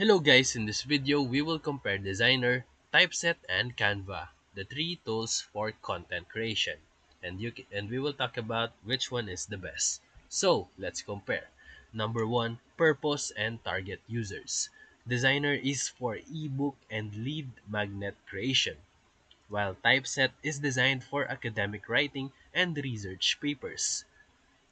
Hello guys, in this video we will compare Designrr, Typeset, and Canva, the three tools for content creation. And we will talk about which one is the best. So, let's compare. Number 1, purpose and target users. Designrr is for ebook and lead magnet creation, while Typeset is designed for academic writing and research papers.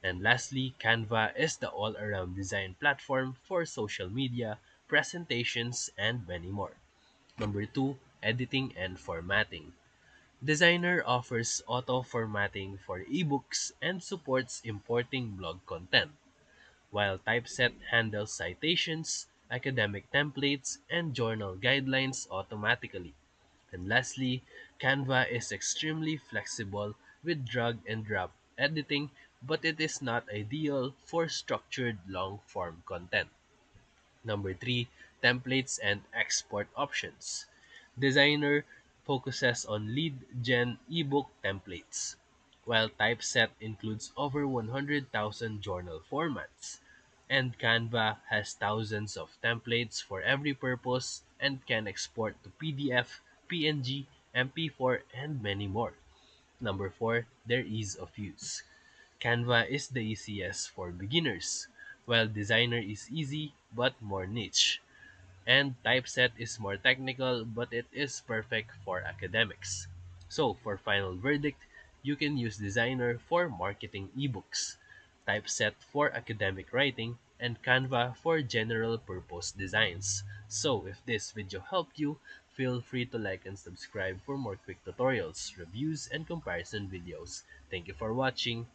And lastly, Canva is the all-around design platform for social media, presentations, and many more. Number 2, editing and formatting. Designrr offers auto-formatting for ebooks and supports importing blog content, while Typeset handles citations, academic templates, and journal guidelines automatically. And lastly, Canva is extremely flexible with drag and drop editing, but it is not ideal for structured long form content. Number 3, templates and export options. Designrr focuses on lead gen ebook templates, while Typeset includes over 100,000 journal formats. And Canva has thousands of templates for every purpose and can export to PDF, PNG, MP4, and many more. Number 4, their ease of use. Canva is the easiest for beginners, while Designrr is easy but more niche. And Typeset is more technical, but it is perfect for academics. So, for final verdict, you can use Designrr for marketing ebooks, Typeset for academic writing, and Canva for general purpose designs. So, if this video helped you, feel free to like and subscribe for more quick tutorials, reviews, and comparison videos. Thank you for watching.